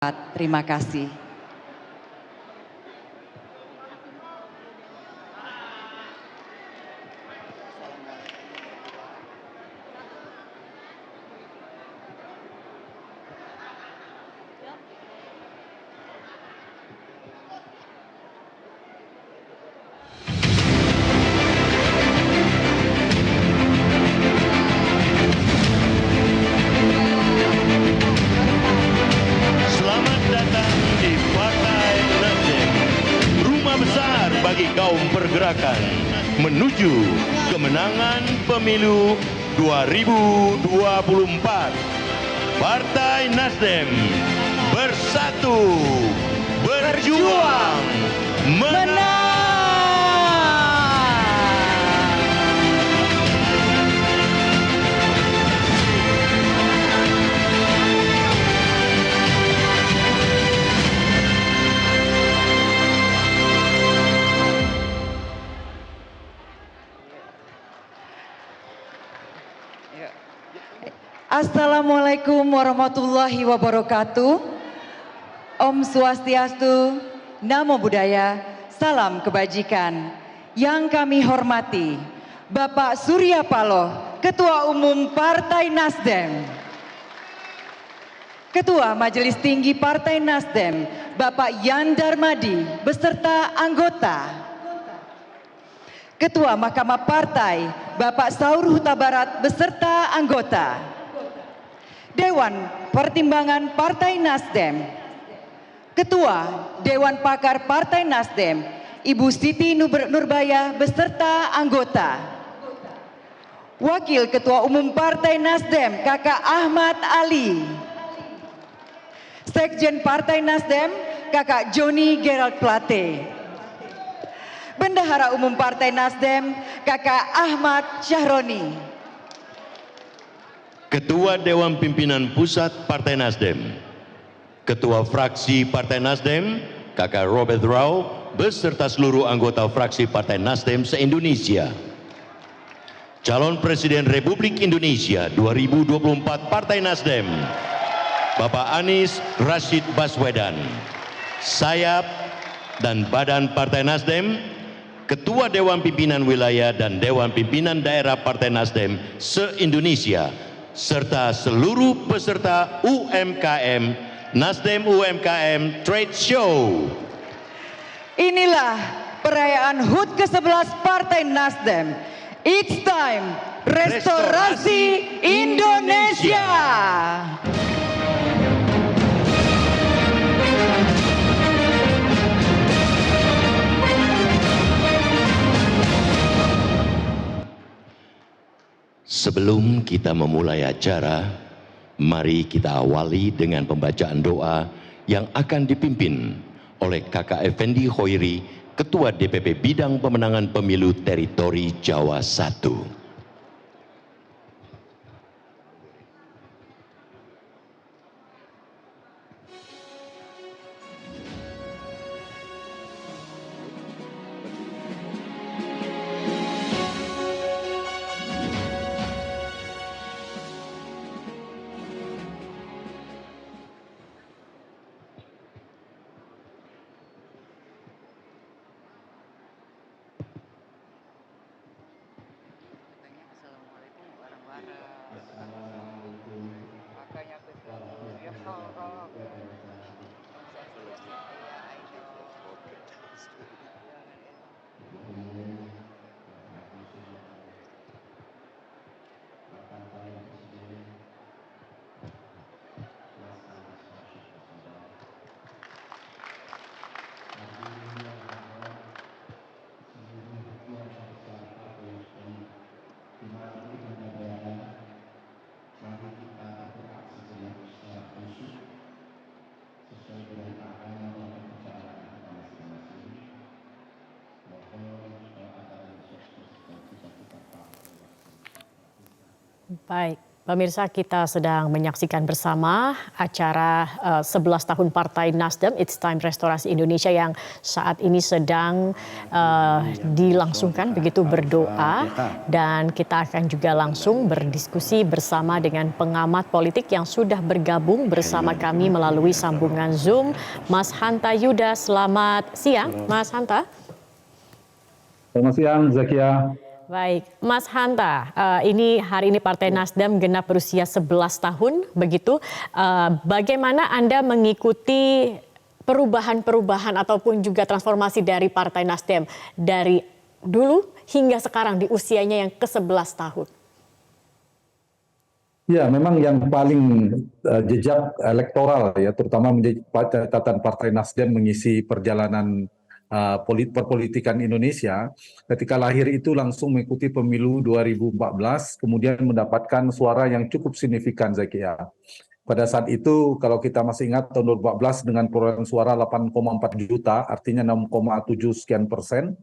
Terima kasih. Selamat datang di Partai Nasdem, rumah besar bagi kaum pergerakan menuju kemenangan pemilu 2024. Partai Nasdem bersatu, berjuang, menang. Assalamualaikum warahmatullahi wabarakatuh. Om Swastiastu, Namo Buddhaya, salam kebajikan. Yang kami hormati Bapak Surya Paloh, Ketua Umum Partai Nasdem. Ketua Majelis Tinggi Partai Nasdem, Bapak Yan Darmadi, beserta anggota. Ketua Mahkamah Partai, Bapak Saur Huta Barat, beserta anggota. Dewan Pertimbangan Partai Nasdem, Ketua Dewan Pakar Partai Nasdem, Ibu Siti Nurbaya beserta anggota. Wakil Ketua Umum Partai Nasdem, Kakak Ahmad Ali. Sekjen Partai Nasdem, Kakak Joni Gerald Plate. Bendahara Umum Partai Nasdem, Kakak Ahmad Syahroni. Ketua Dewan Pimpinan Pusat Partai Nasdem, Ketua Fraksi Partai Nasdem, Kakak Robert Rau, beserta seluruh anggota fraksi Partai Nasdem se-Indonesia. Calon Presiden Republik Indonesia 2024 Partai Nasdem, Bapak Anies Rashid Baswedan, Sayap dan Badan Partai Nasdem, Ketua Dewan Pimpinan Wilayah dan Dewan Pimpinan Daerah Partai Nasdem se-Indonesia, serta seluruh peserta UMKM Nasdem UMKM Trade Show. Inilah perayaan HUT ke-11 Partai Nasdem. It's time restorasi Indonesia. Sebelum kita memulai acara, mari kita awali dengan pembacaan doa yang akan dipimpin oleh Kakak Effendi Hoiri, Ketua DPP Bidang Pemenangan Pemilu Teritori Jawa 1. Baik, Pemirsa, kita sedang menyaksikan bersama acara 11 tahun Partai Nasdem, It's Time Restorasi Indonesia yang saat ini sedang dilangsungkan, begitu berdoa. Dan kita akan juga langsung berdiskusi bersama dengan pengamat politik yang sudah bergabung bersama kami melalui sambungan Zoom. Mas Hanta Yuda, selamat siang Mas Hanta. Selamat siang, Zakia. Baik, Mas Hanta, hari ini Partai Nasdem genap berusia 11 tahun, begitu. Bagaimana Anda mengikuti perubahan-perubahan ataupun juga transformasi dari Partai Nasdem dari dulu hingga sekarang di usianya yang ke-11 tahun? Ya, memang yang paling jejak elektoral ya, terutama menjadi catatan Partai Nasdem mengisi perjalanan perpolitikan Indonesia, ketika lahir itu langsung mengikuti pemilu 2014, kemudian mendapatkan suara yang cukup signifikan, Zakia. Pada saat itu, kalau kita masih ingat tahun 2014 dengan perolehan suara 8,4 juta, artinya 6,7 sekian persen.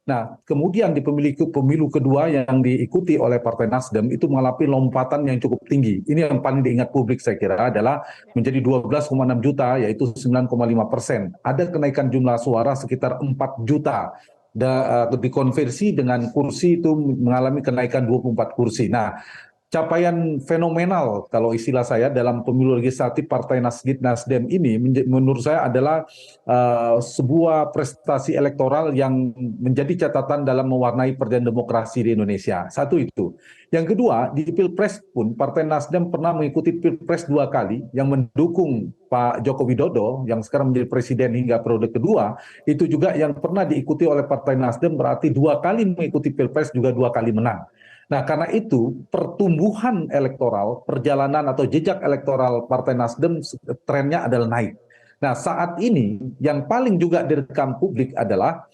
Nah, kemudian di pemilu kedua yang diikuti oleh Partai Nasdem itu mengalami lompatan yang cukup tinggi. Ini yang paling diingat publik saya kira adalah menjadi 12,6 juta, yaitu 9,5%. Ada kenaikan jumlah suara sekitar 4 juta. Dikonversi dengan kursi itu mengalami kenaikan 24 kursi. Nah, capaian fenomenal kalau istilah saya dalam pemilu legislatif Partai Nasdem ini menurut saya adalah sebuah prestasi elektoral yang menjadi catatan dalam mewarnai perjalanan demokrasi di Indonesia. Satu itu. Yang kedua, di Pilpres pun Partai Nasdem pernah mengikuti Pilpres 2 kali yang mendukung Pak Joko Widodo yang sekarang menjadi presiden hingga periode kedua, itu juga yang pernah diikuti oleh Partai Nasdem, berarti 2 kali mengikuti Pilpres juga 2 kali menang. Nah, karena itu pertumbuhan elektoral, perjalanan atau jejak elektoral Partai Nasdem trennya adalah naik. Nah, saat ini yang paling juga direkam publik adalah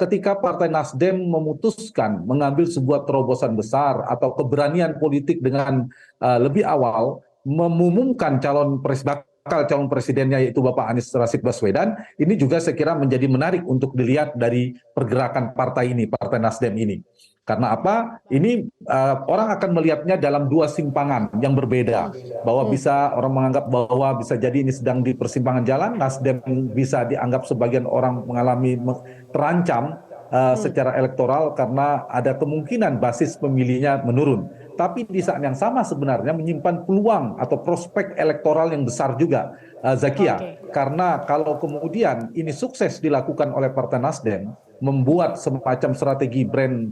ketika Partai Nasdem memutuskan mengambil sebuah terobosan besar atau keberanian politik dengan lebih awal mengumumkan calon presidennya yaitu Bapak Anies Rashid Baswedan, ini juga saya kira menjadi menarik untuk dilihat dari pergerakan partai ini, Partai Nasdem ini. Karena apa? Ini orang akan melihatnya dalam 2 simpangan yang berbeda. Bahwa bisa orang menganggap bahwa bisa jadi ini sedang di persimpangan jalan, Nasdem bisa dianggap sebagian orang mengalami terancam secara elektoral karena ada kemungkinan basis pemilihnya menurun. Tapi di saat yang sama sebenarnya menyimpan peluang atau prospek elektoral yang besar juga, Zakia. Karena kalau kemudian ini sukses dilakukan oleh Partai Nasdem, membuat semacam strategi brand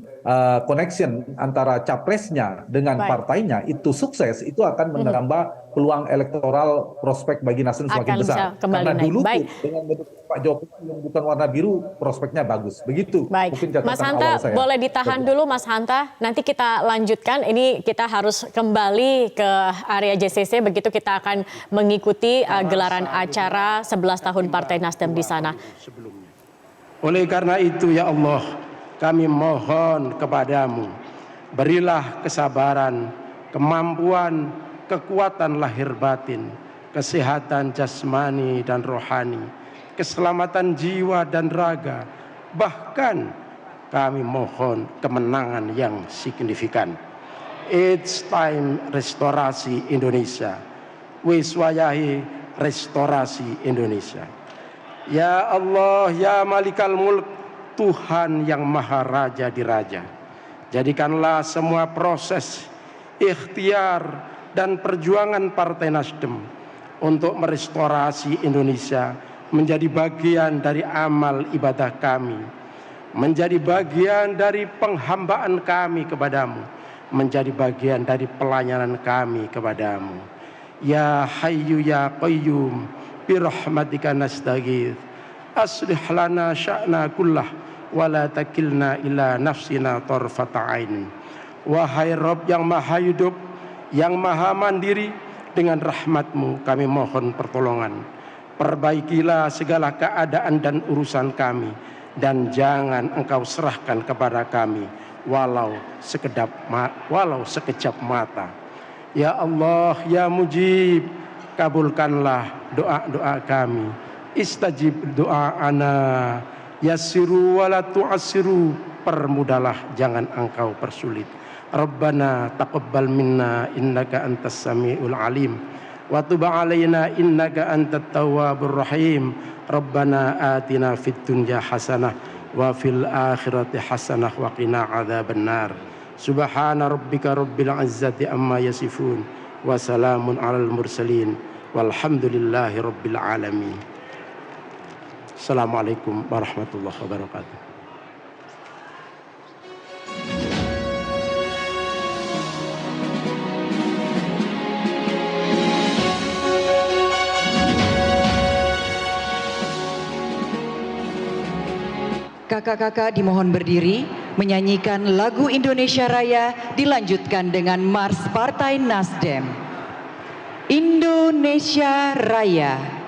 connection antara capresnya dengan partainya itu sukses, itu akan menambah peluang elektoral prospek bagi Nasdem semakin besar. Karena dulu tuh dengan Pak Jokowi yang bukan warna biru prospeknya bagus. Begitu. Baik. Mas Hanta, boleh ditahan dulu Mas Hanta. Nanti kita lanjutkan. Ini kita harus kembali ke area JCC. Begitu kita akan mengikuti gelaran acara 11 tahun Partai Nasdem di sana. Oleh karena itu ya Allah, kami mohon kepadamu, berilah kesabaran, kemampuan, kekuatan lahir batin, kesehatan jasmani dan rohani, keselamatan jiwa dan raga, bahkan kami mohon kemenangan yang signifikan. It's time restorasi Indonesia. Wiswayahi restorasi Indonesia. Ya Allah, ya Malikal Mulk, Tuhan yang Maha Raja di Raja. Jadikanlah semua proses, ikhtiar, dan perjuangan Partai Nasdem untuk merestorasi Indonesia menjadi bagian dari amal ibadah kami, menjadi bagian dari penghambaan kami kepadamu, menjadi bagian dari pelayanan kami kepadamu. Ya Hayyu ya Qayyum, birahmatika nastaghits, aslih lana sya'na kullah wa la takilna ila nafsina tarfata ain. Wahai Rabb yang maha hidup, yang maha mandiri, dengan rahmat-Mu kami mohon pertolongan. Perbaikilah segala keadaan dan urusan kami, dan jangan Engkau serahkan kepada kami walau sekejap mata. Ya Allah, ya Mujib, kabulkanlah doa-doa kami. Istajib doa-ana, yassiru wala tu'assiru, permudahlah jangan Engkau persulit. Rabbana taqabbal minna innaka antas samiul alim wa tub alaina innaka antat tawwabur rahim. Rabbana atina fid dunya hasanah wa fil akhirati hasanah wa qina adzabannar. Subhana rabbika rabbil izzati amma yasifun wa salamun alal mursalin walhamdulillahi rabbil alamin. Assalamualaikum warahmatullahi wabarakatuh. Kakak-kakak dimohon berdiri menyanyikan lagu Indonesia Raya dilanjutkan dengan Mars Partai Nasdem. Indonesia Raya.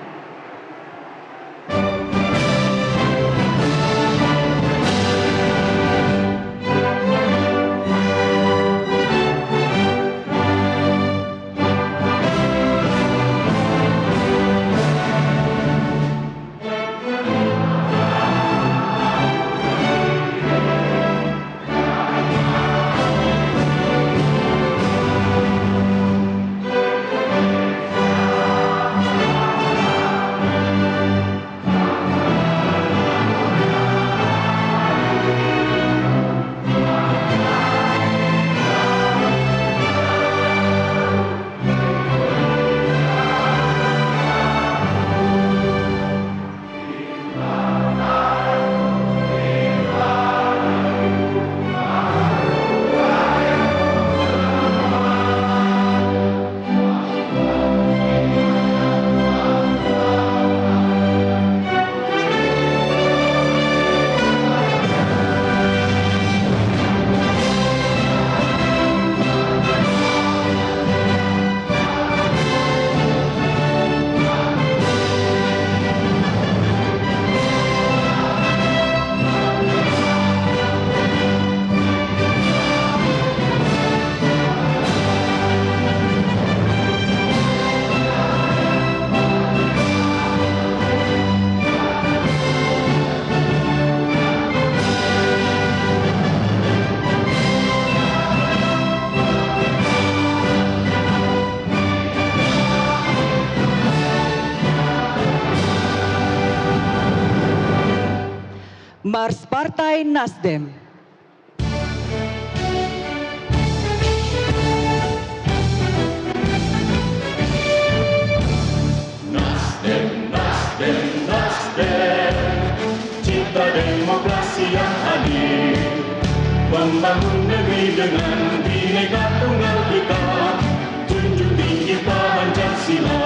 Mars Partai Nasdem. Nasdem, Nasdem, Nasdem, cipta demokrasi yang adil, membangun negeri dengan Bhinneka Tunggal Ika, junjung tinggi Pancasila.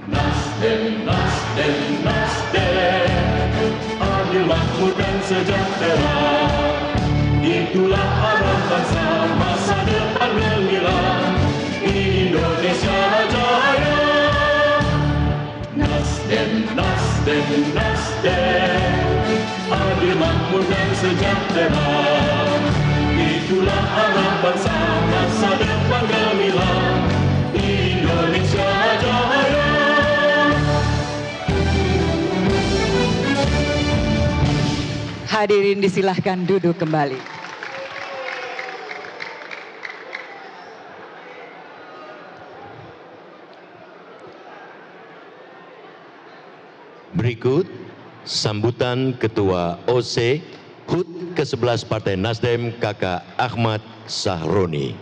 Nasdem, Nasdem, Nasdem, adil, makmur dan sejahtera, itulah arah bangsa masa depan gemilang Indonesia Jaya. Nasdem, Nasdem, Nasdem, adil, makmur dan sejahtera, itulah arah bangsa masa depan gemilang Indonesia Jaya. Hadirin disilahkan duduk kembali. Berikut sambutan Ketua OC HUT ke-11 Partai Nasdem Kakak Ahmad Sahroni.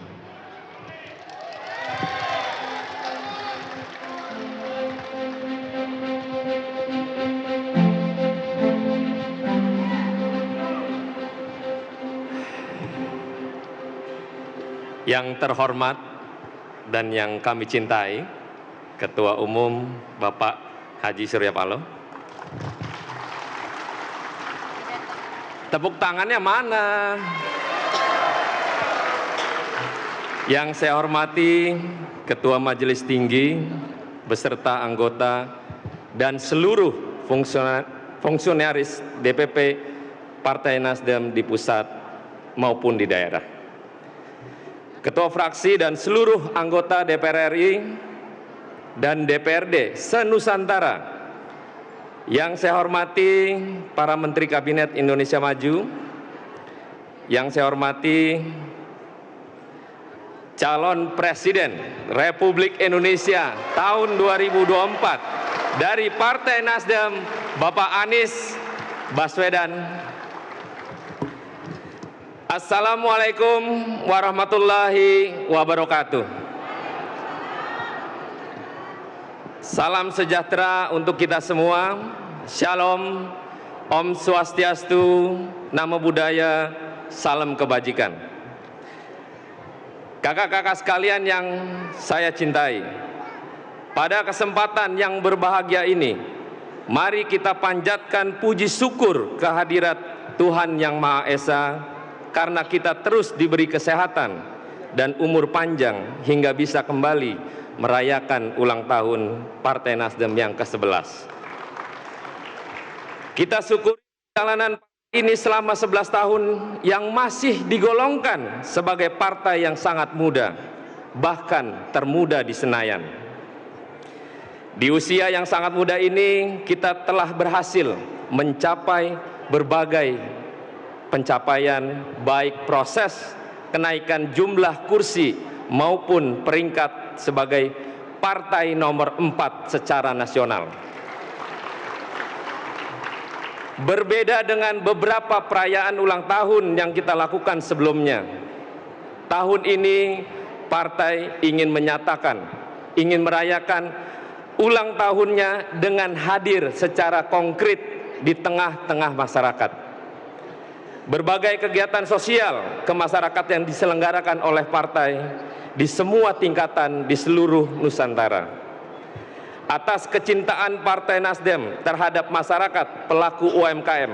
Yang terhormat dan yang kami cintai, Ketua Umum Bapak Haji Surya Paloh. Tepuk tangannya mana? Yang saya hormati Ketua Majelis Tinggi beserta anggota dan seluruh fungsionaris DPP Partai Nasdem di pusat maupun di daerah. Ketua fraksi dan seluruh anggota DPR RI dan DPRD se-Nusantara. Yang saya hormati para Menteri Kabinet Indonesia Maju, Yang saya hormati calon Presiden Republik Indonesia tahun 2024 dari Partai Nasdem, Bapak Anies Baswedan. Assalamualaikum warahmatullahi wabarakatuh. Salam sejahtera untuk kita semua. Shalom, Om Swastiastu, Namo Buddhaya, salam kebajikan. Kakak-kakak sekalian yang saya cintai, pada kesempatan yang berbahagia ini, mari kita panjatkan puji syukur kehadirat Tuhan Yang Maha Esa, karena kita terus diberi kesehatan dan umur panjang hingga bisa kembali merayakan ulang tahun Partai Nasdem yang ke-11. Kita syukuri perjalanan ini selama 11 tahun yang masih digolongkan sebagai partai yang sangat muda, bahkan termuda di Senayan. Di usia yang sangat muda ini, kita telah berhasil mencapai berbagai pencapaian, baik proses kenaikan jumlah kursi maupun peringkat sebagai partai nomor 4 secara nasional. Berbeda dengan beberapa perayaan ulang tahun yang kita lakukan sebelumnya, tahun ini partai ingin menyatakan, ingin merayakan ulang tahunnya dengan hadir secara konkret di tengah-tengah masyarakat. Berbagai kegiatan sosial kemasyarakatan yang diselenggarakan oleh partai di semua tingkatan di seluruh Nusantara. Atas kecintaan Partai Nasdem terhadap masyarakat pelaku UMKM,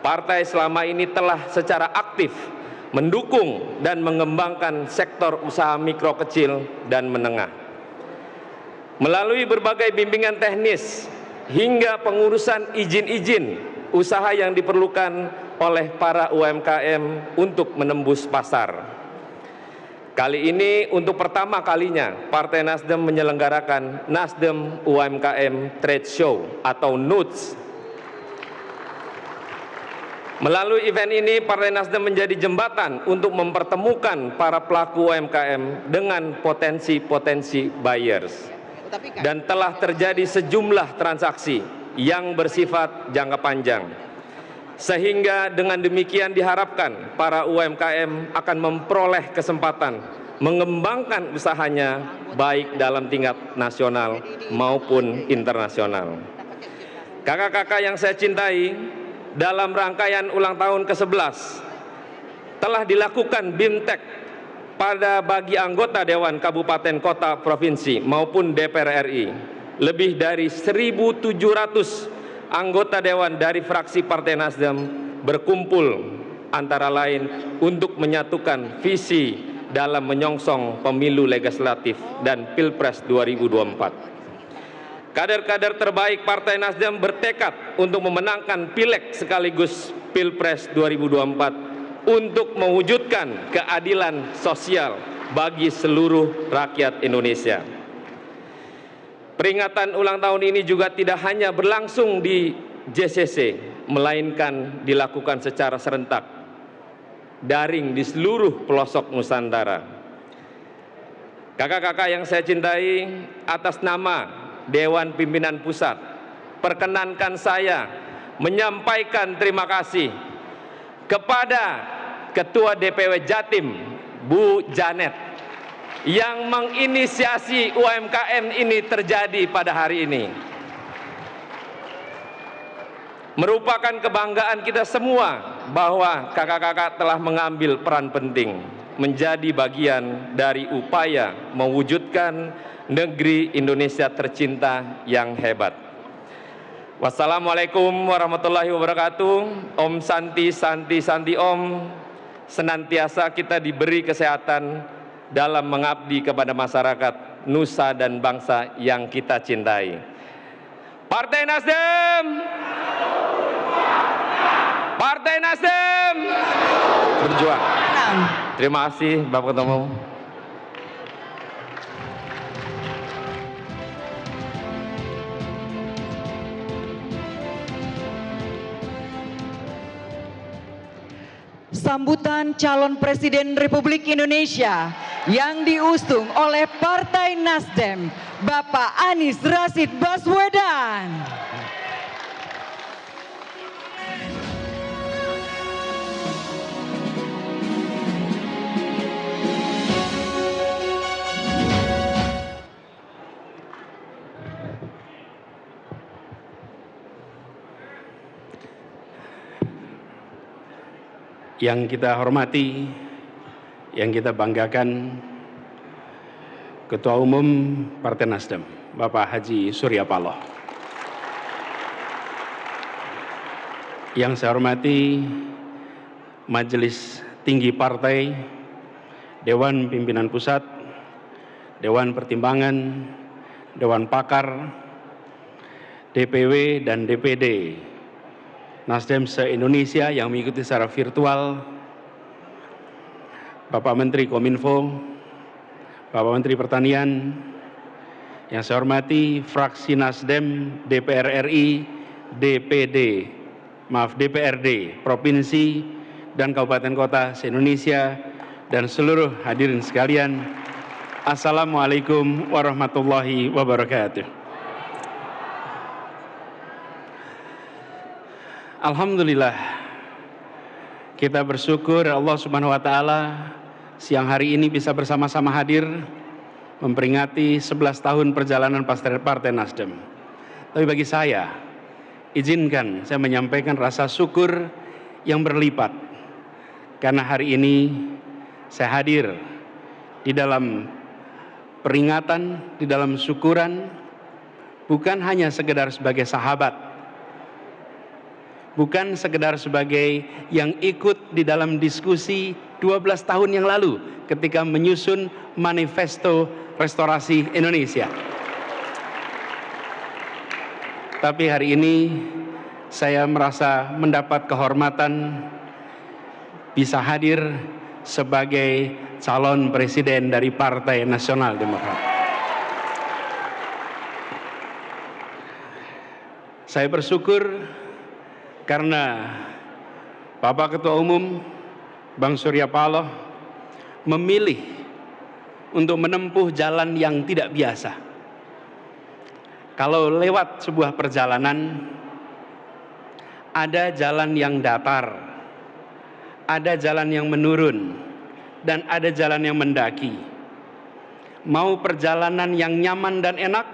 partai selama ini telah secara aktif mendukung dan mengembangkan sektor usaha mikro kecil dan menengah. Melalui berbagai bimbingan teknis hingga pengurusan izin-izin usaha yang diperlukan oleh para UMKM untuk menembus pasar. Kali ini untuk pertama kalinya Partai Nasdem menyelenggarakan Nasdem UMKM Trade Show atau NUTS. Melalui event ini Partai Nasdem menjadi jembatan untuk mempertemukan para pelaku UMKM dengan potensi-potensi buyers. Dan telah terjadi sejumlah transaksi yang bersifat jangka panjang. Sehingga dengan demikian diharapkan para UMKM akan memperoleh kesempatan mengembangkan usahanya baik dalam tingkat nasional maupun internasional. Kakak-kakak yang saya cintai, dalam rangkaian ulang tahun ke-11 telah dilakukan BIMTEK pada bagi anggota Dewan Kabupaten Kota Provinsi maupun DPR RI. Lebih dari 1.700 anggota Dewan dari fraksi Partai Nasdem berkumpul antara lain untuk menyatukan visi dalam menyongsong pemilu legislatif dan Pilpres 2024. Kader-kader terbaik Partai Nasdem bertekad untuk memenangkan Pileg sekaligus Pilpres 2024 untuk mewujudkan keadilan sosial bagi seluruh rakyat Indonesia. Peringatan ulang tahun ini juga tidak hanya berlangsung di JCC, melainkan dilakukan secara serentak, daring di seluruh pelosok Nusantara. Kakak-kakak yang saya cintai, atas nama Dewan Pimpinan Pusat, perkenankan saya menyampaikan terima kasih kepada Ketua DPW Jatim, Bu Janet, yang menginisiasi UMKM ini terjadi pada hari ini. Merupakan kebanggaan kita semua bahwa kakak-kakak telah mengambil peran penting menjadi bagian dari upaya mewujudkan negeri Indonesia tercinta yang hebat. Wassalamualaikum warahmatullahi wabarakatuh. Om Santi Santi Santi Om. Senantiasa kita diberi kesehatan dalam mengabdi kepada masyarakat, nusa dan bangsa yang kita cintai. Partai Nasdem! Partai Nasdem! Berjuang. Terima kasih Bapak Ketua Umum. sambutan calon Presiden Republik Indonesia yang diusung oleh Partai Nasdem, Bapak Anies Rashid Baswedan. Yang kita hormati, yang kita banggakan, Ketua Umum Partai Nasdem, Bapak Haji Surya Paloh. Yang saya hormati, Majelis Tinggi Partai, Dewan Pimpinan Pusat, Dewan Pertimbangan, Dewan Pakar, DPW dan DPD Nasdem se-Indonesia yang mengikuti secara virtual, Bapak Menteri Kominfo, Bapak Menteri Pertanian, yang saya hormati fraksi Nasdem DPR RI, DPRD Provinsi dan Kabupaten Kota se-Indonesia, dan seluruh hadirin sekalian, Assalamualaikum warahmatullahi wabarakatuh. Alhamdulillah, kita bersyukur Allah Subhanahu wa Ta'ala siang hari ini bisa bersama-sama hadir memperingati 11 tahun perjalanan Partai Nasdem. Tapi bagi saya, izinkan saya menyampaikan rasa syukur yang berlipat, karena hari ini saya hadir di dalam peringatan, di dalam syukuran, bukan hanya sekedar sebagai sahabat, bukan sekedar sebagai yang ikut di dalam diskusi 12 tahun yang lalu ketika menyusun manifesto restorasi Indonesia. Tapi hari ini saya merasa mendapat kehormatan bisa hadir sebagai calon presiden dari Partai Nasional Demokrat. Saya bersyukur karena Bapak Ketua Umum Bang Surya Paloh memilih untuk menempuh jalan yang tidak biasa. Kalau lewat sebuah perjalanan, ada jalan yang datar, ada jalan yang menurun, dan ada jalan yang mendaki. Mau perjalanan yang nyaman dan enak,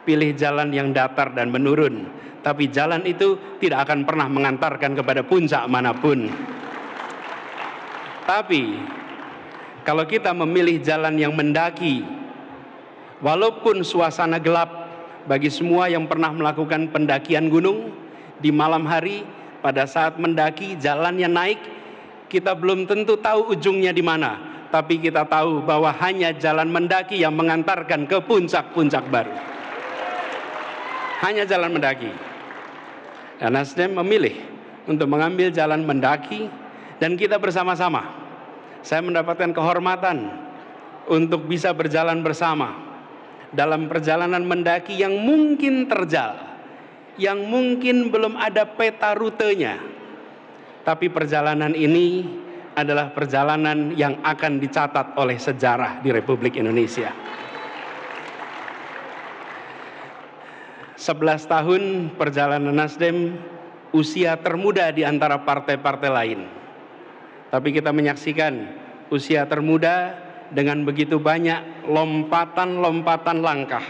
pilih jalan yang datar dan menurun. Tapi jalan itu tidak akan pernah mengantarkan kepada puncak manapun. Tapi kalau kita memilih jalan yang mendaki, walaupun suasana gelap, bagi semua yang pernah melakukan pendakian gunung di malam hari, pada saat mendaki jalannya naik, kita belum tentu tahu ujungnya di mana, tapi kita tahu bahwa hanya jalan mendaki yang mengantarkan ke puncak-puncak baru. Hanya jalan mendaki. Dan Nasdem memilih untuk mengambil jalan mendaki, dan kita bersama-sama. Saya mendapatkan kehormatan untuk bisa berjalan bersama dalam perjalanan mendaki yang mungkin terjal, yang mungkin belum ada peta rutenya. Tapi perjalanan ini adalah perjalanan yang akan dicatat oleh sejarah di Republik Indonesia. 11 tahun perjalanan Nasdem, usia termuda di antara partai-partai lain. Tapi kita menyaksikan usia termuda dengan begitu banyak lompatan-lompatan langkah.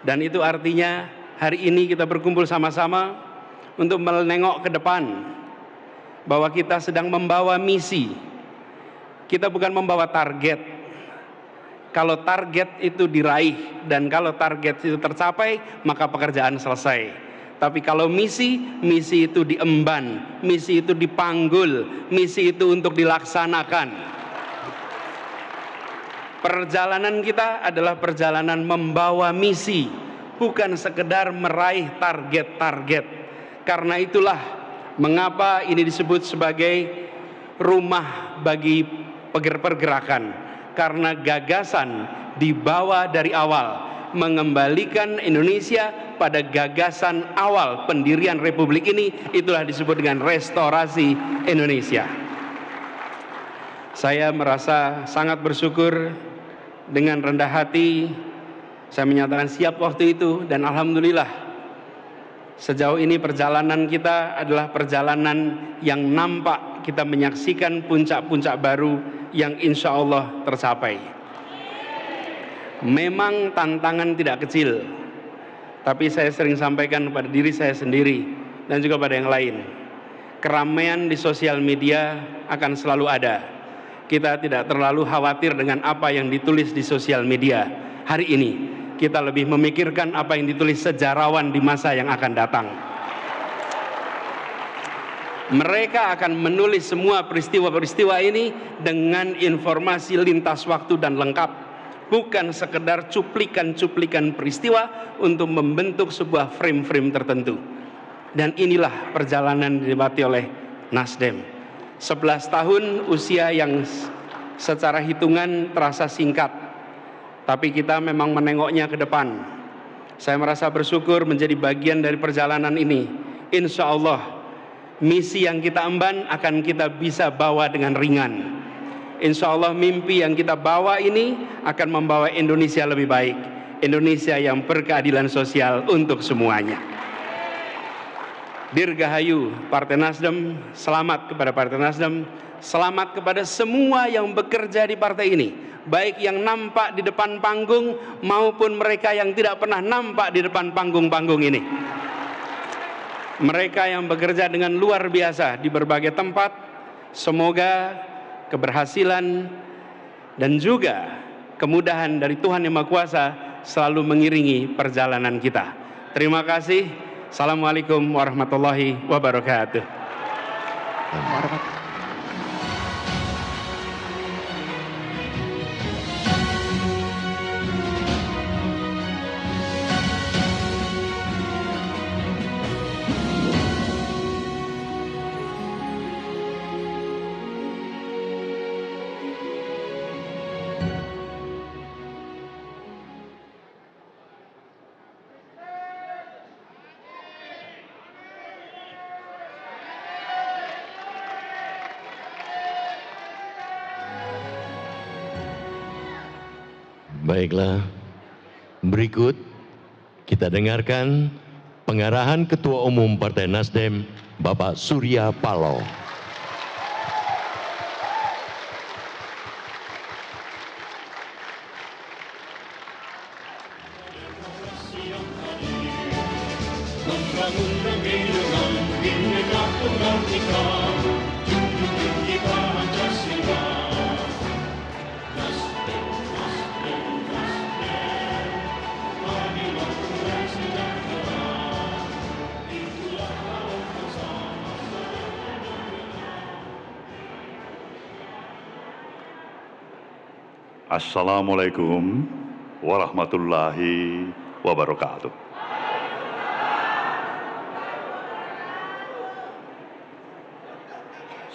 Dan itu artinya hari ini kita berkumpul sama-sama untuk menengok ke depan, bahwa kita sedang membawa misi. Kita bukan membawa target. Kalau target itu diraih dan kalau target itu tercapai, maka pekerjaan selesai. Tapi kalau misi itu diemban, misi itu dipanggul, misi itu untuk dilaksanakan. Perjalanan kita adalah perjalanan membawa misi, bukan sekedar meraih target-target. Karena itulah mengapa ini disebut sebagai rumah bagi pergerakan. Karena gagasan dibawa dari awal, mengembalikan Indonesia pada gagasan awal pendirian Republik ini, itulah disebut dengan restorasi Indonesia. Saya merasa sangat bersyukur, dengan rendah hati saya menyatakan siap waktu itu, dan alhamdulillah sejauh ini perjalanan kita adalah perjalanan yang nampak kita menyaksikan puncak-puncak baru yang insya Allah tercapai. Memang tantangan tidak kecil, tapi saya sering sampaikan kepada diri saya sendiri dan juga pada yang lain, keramaian di sosial media akan selalu ada. Kita tidak terlalu khawatir dengan apa yang ditulis di sosial media hari ini. Kita lebih memikirkan apa yang ditulis sejarawan di masa yang akan datang. Mereka akan menulis semua peristiwa-peristiwa ini dengan informasi lintas waktu dan lengkap, bukan sekedar cuplikan-cuplikan peristiwa untuk membentuk sebuah frame-frame tertentu. Dan inilah perjalanan dilewati oleh Nasdem. 11 tahun usia yang secara hitungan terasa singkat, tapi kita memang menengoknya ke depan. Saya merasa bersyukur menjadi bagian dari perjalanan ini. Insya Allah misi yang kita emban akan kita bisa bawa dengan ringan. Insya Allah mimpi yang kita bawa ini akan membawa Indonesia lebih baik, Indonesia yang berkeadilan sosial untuk semuanya. Dirgahayu Partai Nasdem, selamat kepada Partai Nasdem, selamat kepada semua yang bekerja di partai ini, baik yang nampak di depan panggung maupun mereka yang tidak pernah nampak di depan panggung-panggung ini. Mereka yang bekerja dengan luar biasa di berbagai tempat, semoga keberhasilan dan juga kemudahan dari Tuhan Yang Maha Kuasa selalu mengiringi perjalanan kita. Terima kasih. Assalamualaikum warahmatullahi wabarakatuh. Baiklah, berikut kita dengarkan pengarahan Ketua Umum Partai Nasdem, Bapak Surya Paloh. Membangun negeri dengan Bhinneka Tunggal Ika, junjung tinggi Pancasila. Nasdem, Nasdem, Nasdem, adilan dan sejahtera, itulah kaum bersama. Assalamualaikum warahmatullahi wabarakatuh.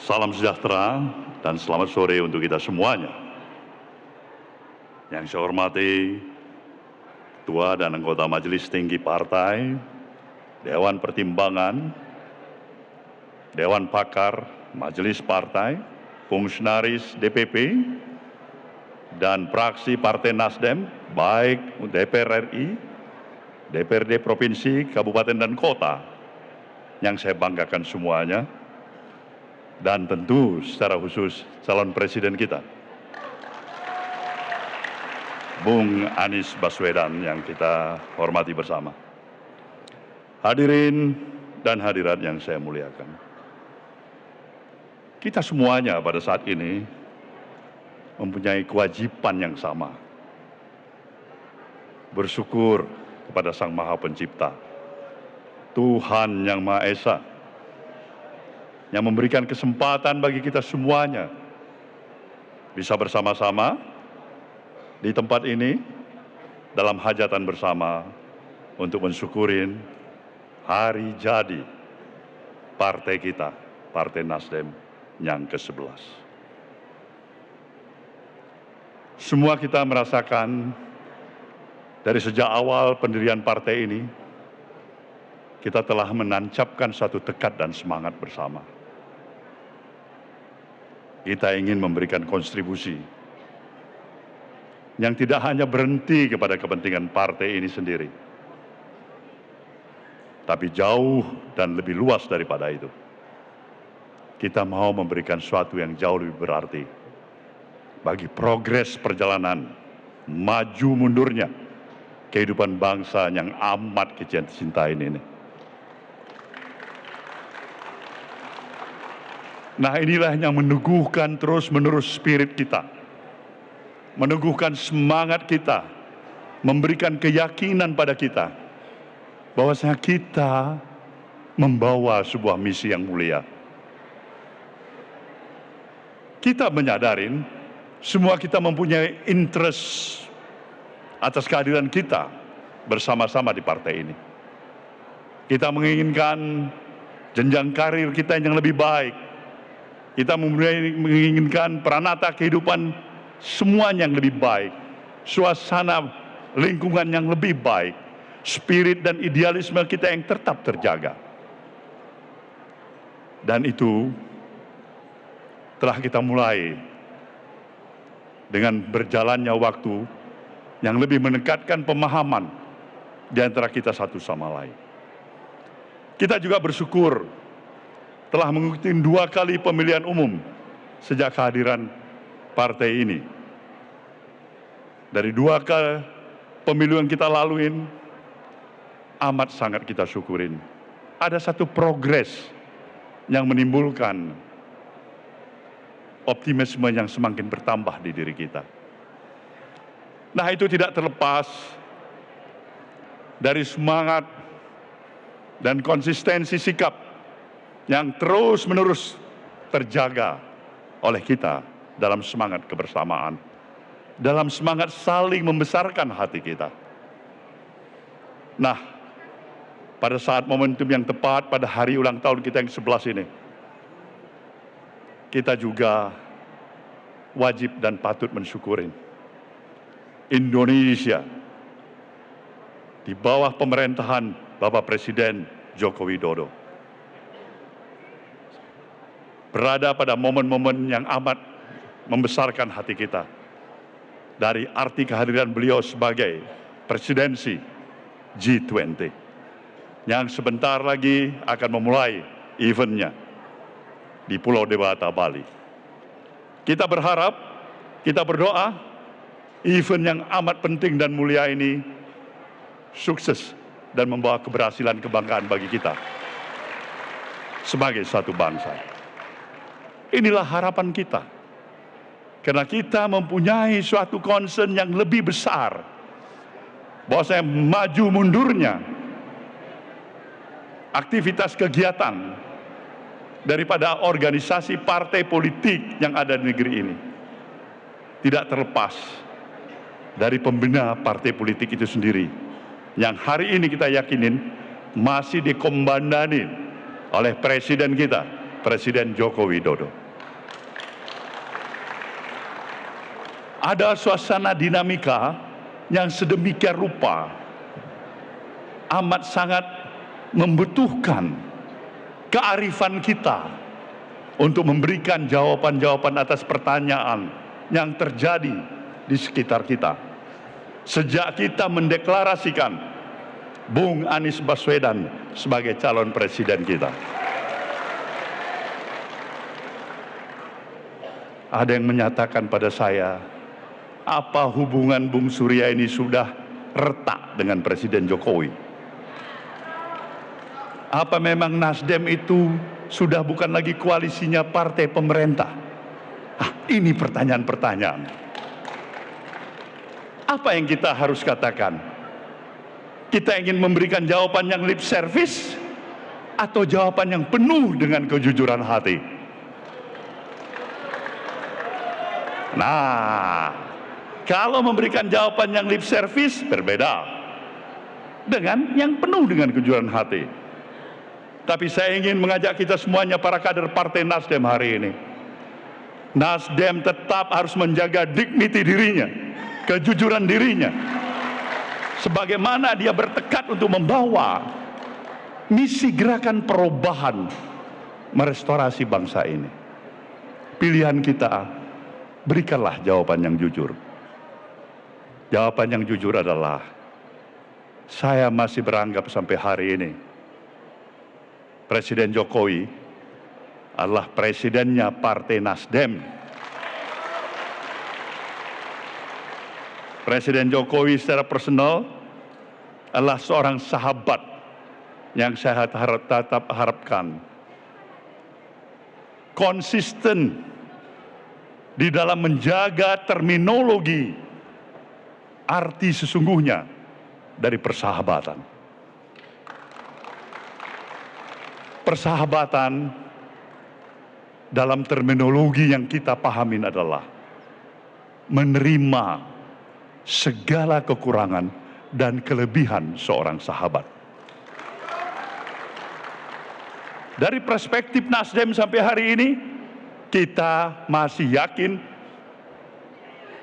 Salam sejahtera dan selamat sore untuk kita semuanya. Yang saya hormati Ketua dan anggota Majelis Tinggi Partai, Dewan Pertimbangan, Dewan Pakar, Majelis Partai, Fungsionaris DPP, dan fraksi Partai Nasdem, baik DPR RI, DPRD Provinsi, Kabupaten, dan Kota, yang saya banggakan semuanya, dan tentu secara khusus calon presiden kita, Bung Anies Baswedan, yang kita hormati bersama. Hadirin dan hadirat yang saya muliakan, kita semuanya pada saat ini mempunyai kewajiban yang sama. Bersyukur kepada Sang Maha Pencipta, Tuhan Yang Maha Esa, yang memberikan kesempatan bagi kita semuanya bisa bersama-sama di tempat ini dalam hajatan bersama untuk mensyukurin hari jadi partai kita, Partai Nasdem yang ke-11. Semua kita merasakan dari sejak awal pendirian partai ini, kita telah menancapkan satu tekad dan semangat bersama. kita ingin memberikan kontribusi yang tidak hanya berhenti kepada kepentingan partai ini sendiri, tapi jauh dan lebih luas daripada itu. Kita mau memberikan sesuatu yang jauh lebih berarti bagi progres perjalanan maju mundurnya kehidupan bangsa yang amat kita cintai ini. Nah, inilah yang meneguhkan terus-menerus spirit kita, meneguhkan semangat kita, memberikan keyakinan pada kita bahwasanya kita membawa sebuah misi yang mulia. Kita menyadarin semua kita mempunyai interest atas kehadiran kita bersama-sama di partai ini. Kita menginginkan jenjang karir kita yang lebih baik. Kita menginginkan peranata kehidupan semuanya yang lebih baik. Suasana lingkungan yang lebih baik. Spirit dan idealisme kita yang tetap terjaga. Dan itu telah kita mulai dengan berjalannya waktu yang lebih mendekatkan pemahaman di antara kita satu sama lain. Kita juga bersyukur telah mengikuti 2 kali pemilihan umum sejak kehadiran partai ini. Dari 2 kali pemilu yang kita laluin, amat sangat kita syukurin. Ada satu progres yang menimbulkan optimisme yang semakin bertambah di diri kita. Nah, itu tidak terlepas dari semangat dan konsistensi sikap yang terus-menerus terjaga oleh kita dalam semangat kebersamaan, dalam semangat saling membesarkan hati kita. Nah, pada saat momentum yang tepat pada hari ulang tahun kita yang 11 ini, kita juga wajib dan patut mensyukurin Indonesia di bawah pemerintahan Bapak Presiden Joko Widodo berada pada momen-momen yang amat membesarkan hati kita. Dari arti kehadiran beliau sebagai presidensi G20 yang sebentar lagi akan memulai eventnya di Pulau Dewata, Bali. Kita berharap, kita berdoa, event yang amat penting dan mulia ini sukses dan membawa keberhasilan kebanggaan bagi kita sebagai satu bangsa. Inilah harapan kita. Karena kita mempunyai suatu concern yang lebih besar. Bahwa saya maju mundurnya aktivitas kegiatan daripada organisasi partai politik yang ada di negeri ini tidak terlepas dari pembina partai politik itu sendiri yang hari ini kita yakinin masih dikomandani oleh presiden kita, Presiden Joko Widodo. Ada suasana dinamika yang sedemikian rupa amat sangat membutuhkan kearifan kita untuk memberikan jawaban-jawaban atas pertanyaan yang terjadi di sekitar kita. Sejak kita mendeklarasikan Bung Anies Baswedan sebagai calon presiden kita. Ada yang menyatakan pada saya, apa hubungan Bung Surya ini sudah retak dengan Presiden Jokowi? Apa memang Nasdem itu sudah bukan lagi koalisinya partai pemerintah? Ini pertanyaan-pertanyaan. Apa yang kita harus katakan? Kita ingin memberikan jawaban yang lip service atau jawaban yang penuh dengan kejujuran hati? Nah, kalau memberikan jawaban yang lip service berbeda dengan yang penuh dengan kejujuran hati. Tapi saya ingin mengajak kita semuanya, para kader Partai Nasdem hari ini. Nasdem tetap harus menjaga dignity dirinya, kejujuran dirinya. Sebagaimana dia bertekad untuk membawa misi gerakan perubahan merestorasi bangsa ini. pilihan kita, berikanlah jawaban yang jujur. Jawaban yang jujur adalah, saya masih beranggap sampai hari ini, Presiden Jokowi adalah presidennya Partai Nasdem. Presiden Jokowi secara personal adalah seorang sahabat yang saya tetap harapkan konsisten di dalam menjaga terminologi arti sesungguhnya dari persahabatan. Persahabatan dalam terminologi yang kita pahamin adalah menerima segala kekurangan dan kelebihan seorang sahabat. Dari perspektif Nasdem sampai hari ini, kita masih yakin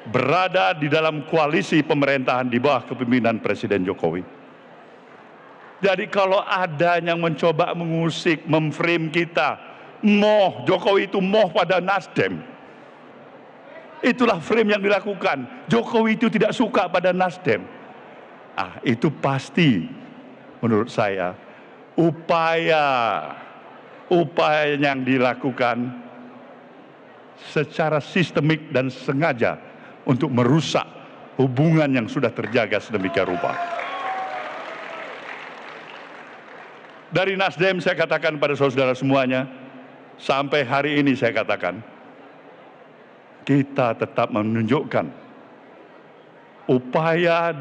berada di dalam koalisi pemerintahan di bawah kepemimpinan Presiden Jokowi. Jadi kalau ada yang mencoba mengusik, memframe kita, Jokowi itu pada Nasdem. Itulah frame yang dilakukan. Jokowi itu tidak suka pada Nasdem. Itu pasti menurut saya upaya yang dilakukan secara sistemik dan sengaja untuk merusak hubungan yang sudah terjaga sedemikian rupa. Dari Nasdem saya katakan pada saudara semuanya, sampai hari ini saya katakan, kita tetap menunjukkan upaya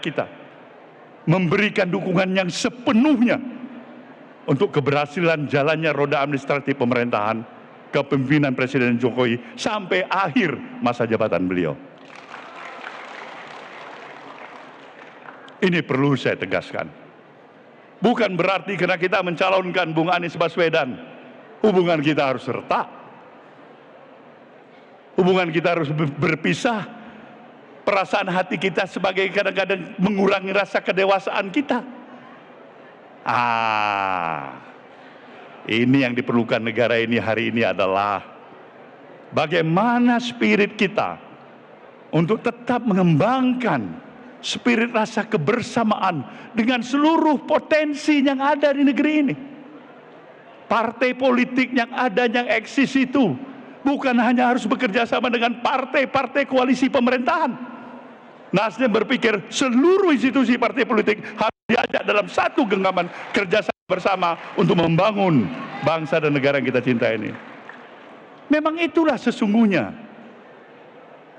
kita memberikan dukungan yang sepenuhnya untuk keberhasilan jalannya roda administratif pemerintahan kepemimpinan Presiden Jokowi sampai akhir masa jabatan beliau. Ini perlu saya tegaskan. Bukan berarti karena kita mencalonkan Bung Anies Baswedan, hubungan kita harus retak. Hubungan kita harus berpisah. Perasaan hati kita sebagai kadang-kadang mengurangi rasa kedewasaan kita. Ini yang diperlukan negara ini hari ini adalah bagaimana spirit kita untuk tetap mengembangkan spirit rasa kebersamaan dengan seluruh potensi yang ada di negeri ini. Partai politik yang ada, yang eksis itu bukan hanya harus bekerja sama dengan partai-partai koalisi pemerintahan. Nasdem berpikir seluruh institusi partai politik harus diajak dalam satu genggaman kerjasama bersama untuk membangun bangsa dan negara yang kita cintai ini. Memang itulah sesungguhnya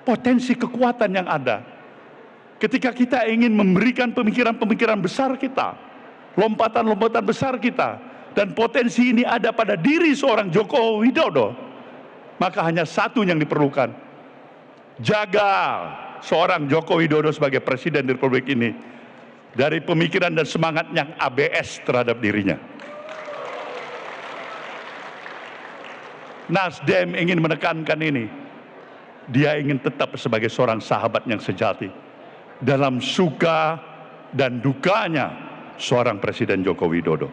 potensi kekuatan yang ada. Ketika kita ingin memberikan pemikiran-pemikiran besar kita, lompatan-lompatan besar kita, dan potensi ini ada pada diri seorang Joko Widodo, maka hanya satu yang diperlukan. Jaga seorang Joko Widodo sebagai presiden di Republik ini dari pemikiran dan semangat yang ABS terhadap dirinya. Nasdem ingin menekankan ini. Dia ingin tetap sebagai seorang sahabat yang sejati dalam suka dan dukanya seorang Presiden Joko Widodo.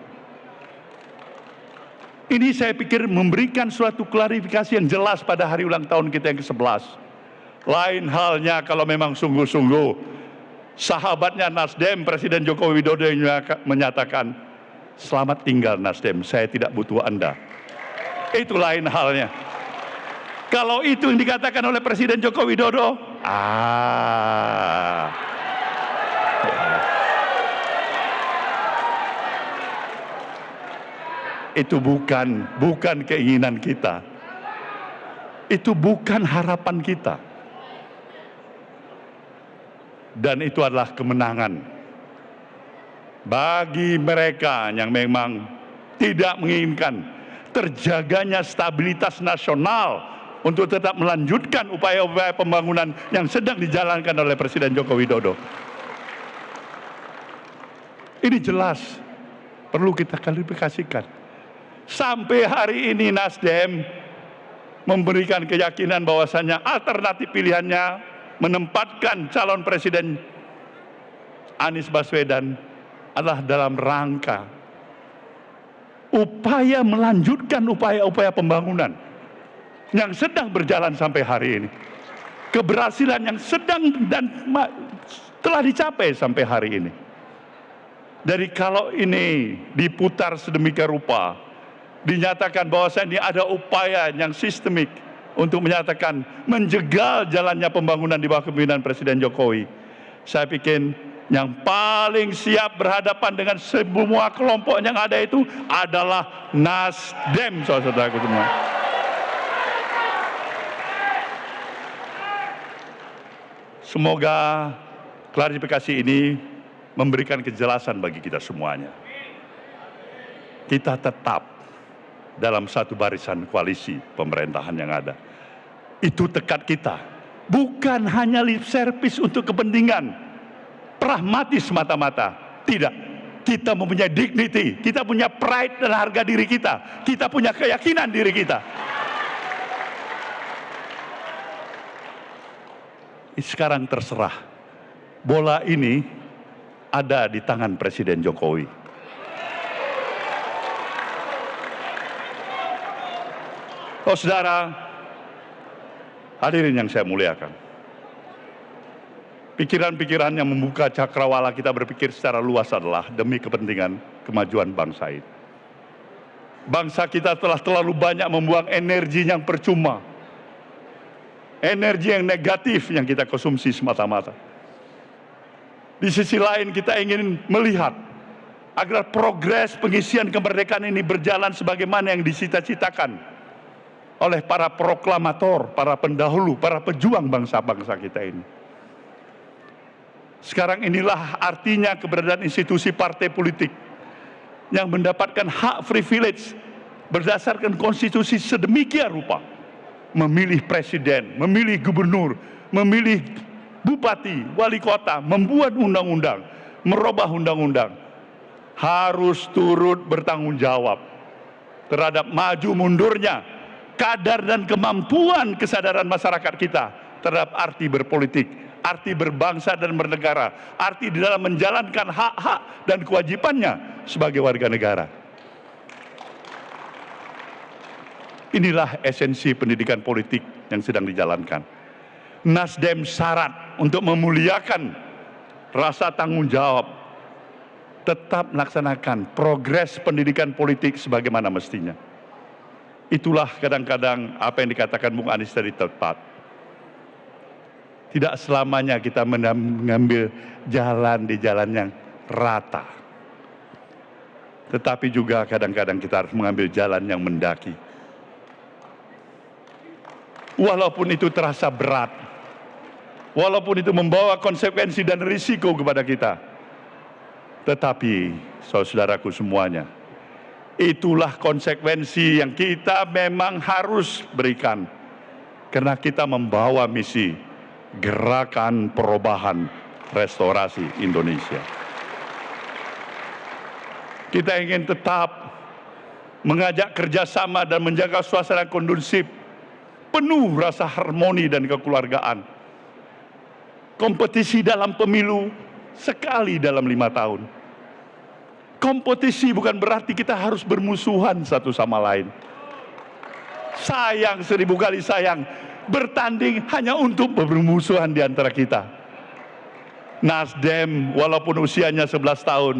Ini saya pikir memberikan suatu klarifikasi yang jelas pada hari ulang tahun kita yang ke-11. Lain halnya kalau memang sungguh-sungguh sahabatnya Nasdem, Presiden Joko Widodo yang menyatakan, selamat tinggal Nasdem, saya tidak butuh Anda. Itu lain halnya. Kalau itu yang dikatakan oleh Presiden Joko Widodo, itu bukan keinginan kita. Itu bukan harapan kita. Dan itu adalah kemenangan bagi mereka yang memang tidak menginginkan terjaganya stabilitas nasional untuk tetap melanjutkan upaya-upaya pembangunan yang sedang dijalankan oleh Presiden Joko Widodo. Ini jelas perlu kita klarifikasikan. Sampai hari ini Nasdem memberikan keyakinan bahwasannya alternatif pilihannya menempatkan calon Presiden Anies Baswedan adalah dalam rangka upaya melanjutkan upaya-upaya pembangunan yang sedang berjalan sampai hari ini. Keberhasilan yang sedang dan telah dicapai sampai hari ini. Dari kalau ini diputar sedemikian rupa, dinyatakan bahwa ini ada upaya yang sistemik untuk menyatakan menjegal jalannya pembangunan di bawah kepemimpinan Presiden Jokowi. Saya pikir yang paling siap berhadapan dengan semua kelompok yang ada itu adalah Nasdem, saudara-saudaraku semua. Semoga klarifikasi ini memberikan kejelasan bagi kita semuanya. Kita tetap dalam satu barisan koalisi pemerintahan yang ada. Itu tekad kita. Bukan hanya lip service untuk kepentingan pragmatis semata-mata. Tidak. Kita mempunyai dignity, kita punya pride dan harga diri kita. Kita punya keyakinan diri kita. Sekarang terserah. Bola ini ada di tangan Presiden Jokowi. Oh saudara, hadirin yang saya muliakan. Pikiran-pikiran yang membuka cakrawala kita berpikir secara luas adalah demi kepentingan kemajuan bangsa ini. Bangsa kita telah terlalu banyak membuang energi yang percuma. Energi yang negatif yang kita konsumsi semata-mata. Di sisi lain kita ingin melihat agar progres pengisian kemerdekaan ini berjalan sebagaimana yang disita-citakan oleh para proklamator, para pendahulu, para pejuang bangsa-bangsa kita ini. Sekarang inilah artinya keberadaan institusi partai politik yang mendapatkan hak privilege berdasarkan konstitusi sedemikian rupa. Memilih presiden, memilih gubernur, memilih bupati, wali kota, membuat undang-undang, merubah undang-undang, harus turut bertanggung jawab terhadap maju mundurnya kadar dan kemampuan kesadaran masyarakat kita terhadap arti berpolitik, arti berbangsa dan bernegara, arti di dalam menjalankan hak-hak dan kewajibannya sebagai warga negara. Inilah esensi pendidikan politik yang sedang dijalankan. Nasdem syarat untuk memuliakan rasa tanggung jawab, tetap melaksanakan progres pendidikan politik sebagaimana mestinya. Itulah kadang-kadang apa yang dikatakan Bung Anies tadi tepat. Tidak selamanya kita mengambil jalan di jalan yang rata. Tetapi juga kadang-kadang kita harus mengambil jalan yang mendaki. Walaupun itu terasa berat, walaupun itu membawa konsekuensi dan risiko kepada kita, tetapi saudaraku semuanya, itulah konsekuensi yang kita memang harus berikan, karena kita membawa misi Gerakan Perubahan Restorasi Indonesia. Kita ingin tetap mengajak kerjasama dan menjaga suasana kondusif, penuh rasa harmoni dan kekeluargaan. Kompetisi dalam pemilu sekali dalam 5 tahun. Kompetisi bukan berarti kita harus bermusuhan satu sama lain. Sayang, 1000 kali sayang, bertanding hanya untuk bermusuhan di antara kita. Nasdem walaupun usianya 11 tahun,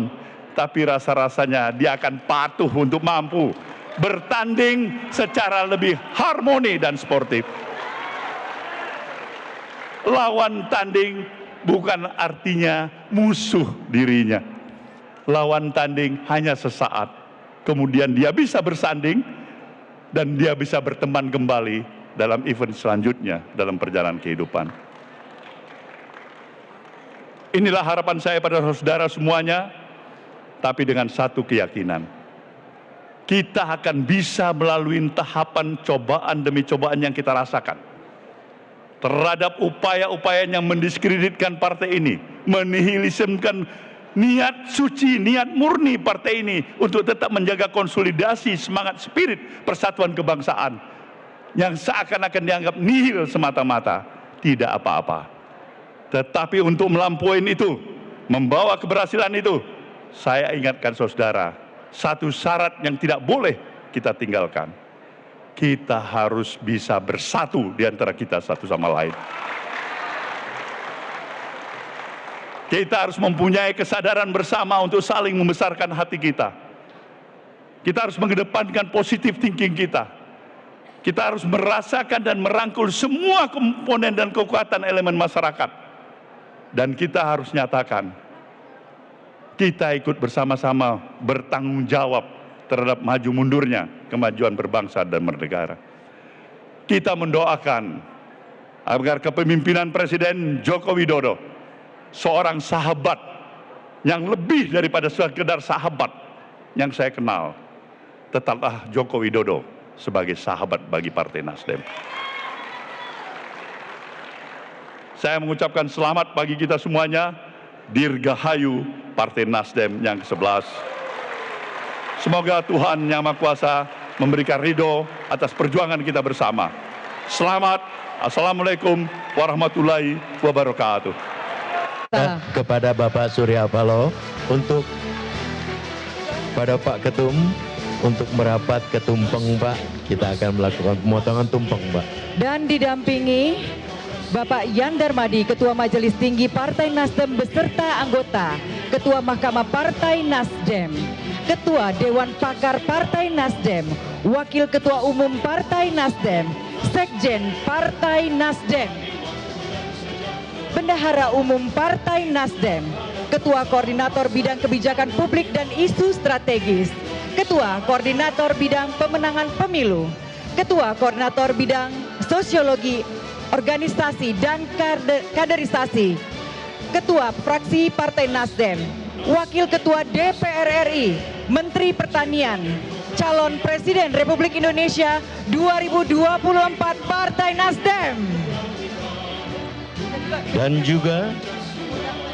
tapi rasa-rasanya dia akan patuh untuk mampu bertanding secara lebih harmoni dan sportif. Lawan tanding bukan artinya musuh dirinya. Lawan tanding hanya sesaat. Kemudian dia bisa bersanding dan dia bisa berteman kembali dalam event selanjutnya dalam perjalanan kehidupan. Inilah harapan saya pada saudara semuanya, tapi dengan satu keyakinan. Kita akan bisa melalui tahapan cobaan demi cobaan yang kita rasakan terhadap upaya-upaya yang mendiskreditkan partai ini, menihilismkan niat suci, niat murni partai ini untuk tetap menjaga konsolidasi semangat spirit persatuan kebangsaan yang seakan-akan dianggap nihil semata-mata, tidak apa-apa. Tetapi untuk melampaui itu, membawa keberhasilan itu, saya ingatkan saudara, satu syarat yang tidak boleh kita tinggalkan. kita harus bisa bersatu di antara kita satu sama lain. Kita harus mempunyai kesadaran bersama untuk saling membesarkan hati kita. Kita harus mengedepankan positive thinking kita. Kita harus merasakan dan merangkul semua komponen dan kekuatan elemen masyarakat. Dan kita harus nyatakan, kita ikut bersama-sama bertanggung jawab terhadap maju mundurnya kemajuan berbangsa dan bernegara. Kita mendoakan agar kepemimpinan Presiden Joko Widodo, seorang sahabat yang lebih daripada sekedar sahabat yang saya kenal, tetaplah Joko Widodo sebagai sahabat bagi Partai Nasdem. Saya mengucapkan selamat bagi kita semuanya, Dirgahayu Partai Nasdem yang ke-11. Semoga Tuhan Yang Maha Kuasa memberikan ridho atas perjuangan kita bersama. Selamat. Assalamualaikum warahmatullahi wabarakatuh. Kepada Bapak Surya Paloh untuk pada Pak Ketum untuk merapat ke tumpeng, Pak. Kita akan melakukan pemotongan tumpeng, Pak. Dan didampingi Bapak Yan Darmadi, Ketua Majelis Tinggi Partai Nasdem beserta anggota, Ketua Mahkamah Partai Nasdem, Ketua Dewan Pakar Partai Nasdem, Wakil Ketua Umum Partai Nasdem, Sekjen Partai Nasdem, Bendahara Umum Partai Nasdem, Ketua Koordinator Bidang Kebijakan Publik dan Isu Strategis, Ketua Koordinator Bidang Pemenangan Pemilu, Ketua Koordinator Bidang Sosiologi, Organisasi dan Kaderisasi, Ketua Fraksi Partai Nasdem, Wakil Ketua DPR RI, Menteri Pertanian, Calon Presiden Republik Indonesia 2024 Partai Nasdem. Dan juga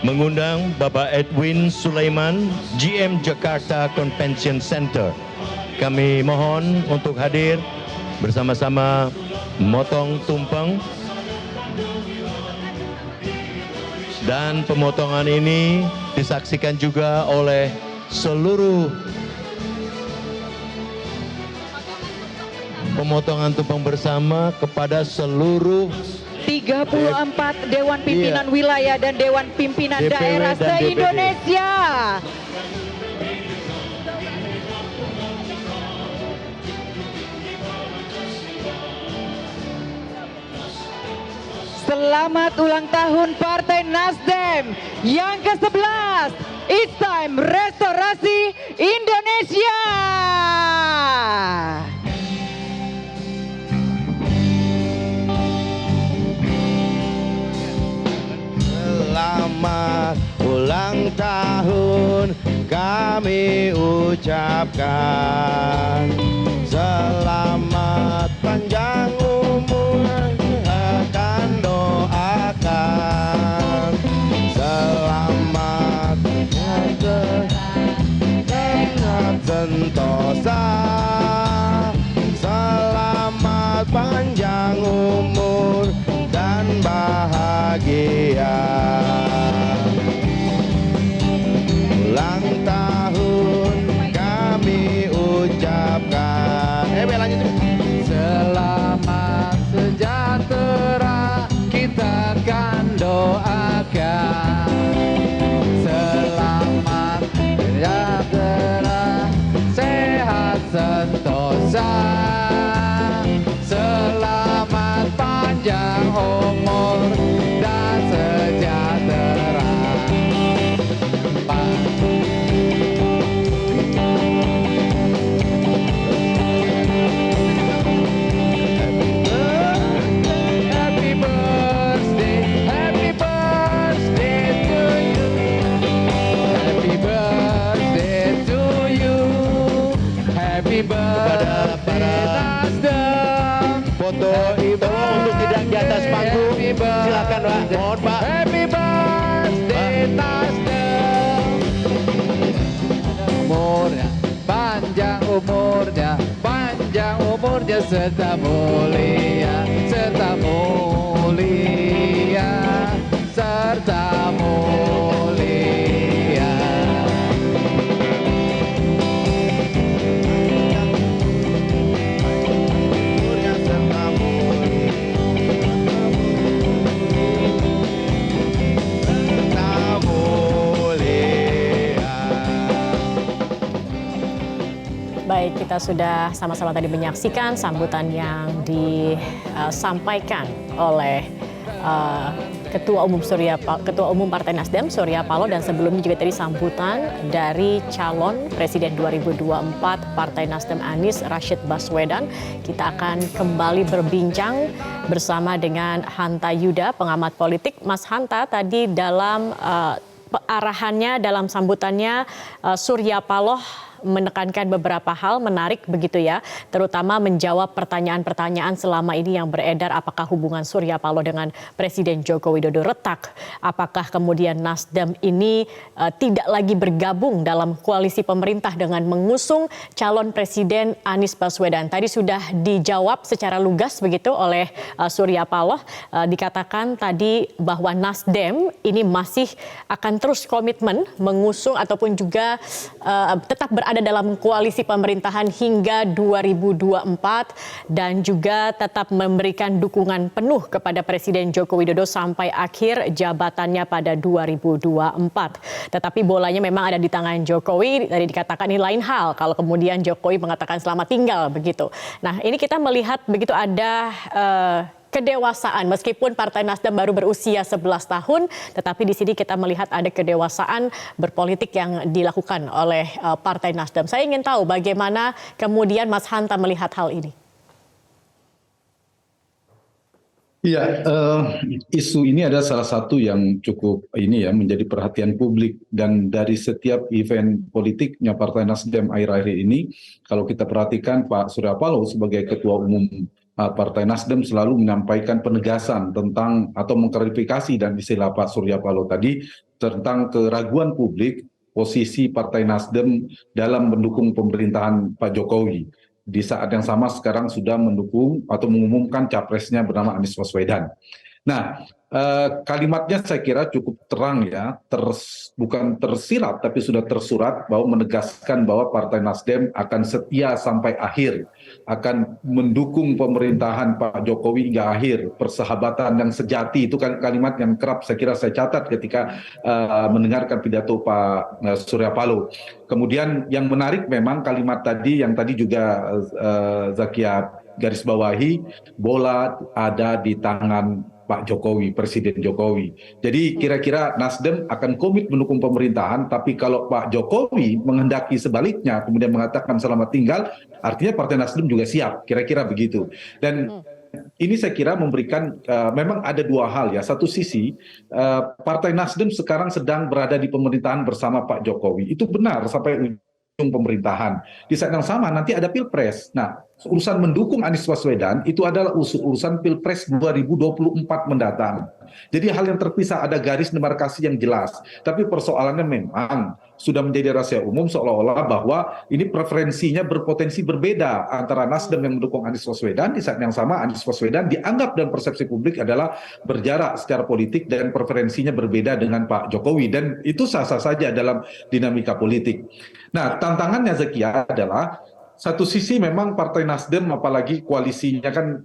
mengundang Bapak Edwin Sulaiman, GM Jakarta Convention Center. Kami mohon untuk hadir bersama-sama memotong tumpeng. Dan pemotongan ini disaksikan juga oleh seluruh pemotongan tumpeng bersama kepada seluruh 34 Dewan Pimpinan Wilayah dan Dewan Pimpinan DPW Daerah dan DPD. se-Indonesia. Selamat ulang tahun Partai Nasdem yang ke-11. It's time restorasi Indonesia. Selamat ulang tahun kami ucapkan. Selamat panjang umur akan doakan. Selamat sehat sentosa. Selamat panjang umur dan bahagia. Ulang tahun kami ucapkan. Lanjut. Selamat sejahtera kita akan doakan. Selamat sejahtera, sehat sentosa. Selamat panjang umur dan sejahtera. Happy birthday, happy birthday to you. Happy birthday to you. Happy birthday Nasdem. Foto ibu untuk tidak di atas panggung. Silakan Pak. Mohon Pak. Happy birthday Nasdem. Umurnya panjang, umurnya panjang, umurnya serta mulia, serta mulia, serta mulia. Baik, kita sudah sama-sama tadi menyaksikan sambutan yang disampaikan oleh Ketua Umum Partai Nasdem Surya Paloh, dan sebelumnya juga tadi sambutan dari calon Presiden 2024 Partai Nasdem Anies Rashid Baswedan. Kita akan kembali berbincang bersama dengan Hanta Yuda, pengamat politik. Mas Hanta, tadi dalam arahannya, dalam sambutannya, Surya Paloh menekankan beberapa hal menarik begitu ya, terutama menjawab pertanyaan-pertanyaan selama ini yang beredar, apakah hubungan Surya Paloh dengan Presiden Joko Widodo retak, apakah kemudian Nasdem ini tidak lagi bergabung dalam koalisi pemerintah dengan mengusung calon Presiden Anies Baswedan. Tadi sudah dijawab secara lugas begitu oleh Surya Paloh, dikatakan tadi bahwa Nasdem ini masih akan terus komitmen mengusung ataupun juga tetap berada dalam koalisi pemerintahan hingga 2024 dan juga tetap memberikan dukungan penuh kepada Presiden Joko Widodo sampai akhir jabatannya pada 2024. Tetapi bolanya memang ada di tangan Jokowi. Tadi dikatakan ini lain hal kalau kemudian Jokowi mengatakan selamat tinggal begitu. Nah, ini kita melihat begitu ada kedewasaan, meskipun Partai Nasdem baru berusia 11 tahun, tetapi di sini kita melihat ada kedewasaan berpolitik yang dilakukan oleh Partai Nasdem. Saya ingin tahu bagaimana kemudian Mas Hanta melihat hal ini. Iya, isu ini adalah salah satu yang cukup menjadi perhatian publik, dan dari setiap event politiknya Partai Nasdem akhir-akhir ini, kalau kita perhatikan Pak Surya Paloh sebagai Ketua Umum Partai Nasdem selalu menyampaikan penegasan tentang atau mengklarifikasi, dan istilah Pak Surya Paloh tadi tentang keraguan publik posisi Partai Nasdem dalam mendukung pemerintahan Pak Jokowi. Di saat yang sama sekarang sudah mendukung atau mengumumkan capresnya bernama Anies Baswedan. Nah, kalimatnya saya kira cukup terang ya, bukan tersirat tapi sudah tersurat, bahwa menegaskan bahwa Partai Nasdem akan setia sampai akhir, akan mendukung pemerintahan Pak Jokowi hingga akhir, persahabatan yang sejati. Itu kan kalimat yang kerap saya kira saya catat ketika mendengarkan pidato Pak Surya Paloh. Kemudian yang menarik memang kalimat tadi yang tadi juga Zakia garis bawahi, bola ada di tangan Pak Jokowi, Presiden Jokowi. Jadi kira-kira Nasdem akan komit mendukung pemerintahan, tapi kalau Pak Jokowi menghendaki sebaliknya, kemudian mengatakan selamat tinggal, artinya Partai Nasdem juga siap, kira-kira begitu. Dan ini saya kira memberikan, memang ada dua hal ya. Satu sisi, Partai Nasdem sekarang sedang berada di pemerintahan bersama Pak Jokowi. Itu benar sampai ujung pemerintahan. Di saat yang sama nanti ada Pilpres. Nah, urusan mendukung Anies Baswedan itu adalah urusan Pilpres 2024 mendatang. Jadi hal yang terpisah, ada garis demarkasi yang jelas. Tapi persoalannya memang sudah menjadi rahasia umum seolah-olah bahwa ini preferensinya berpotensi berbeda antara Nasdem yang mendukung Anies Baswedan, di saat yang sama Anies Baswedan dianggap dalam persepsi publik adalah berjarak secara politik dan preferensinya berbeda dengan Pak Jokowi, dan itu sah-sah saja dalam dinamika politik. Nah, tantangannya Zakia adalah satu sisi memang Partai Nasdem, apalagi koalisinya kan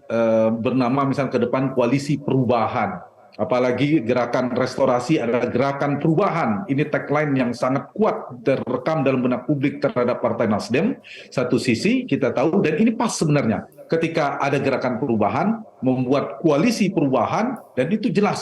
bernama misalnya ke depan Koalisi Perubahan. Apalagi gerakan restorasi adalah gerakan perubahan. Ini tagline yang sangat kuat terekam dalam benak publik terhadap Partai Nasdem. Satu sisi kita tahu, dan ini pas sebenarnya ketika ada gerakan perubahan, membuat koalisi perubahan, dan itu jelas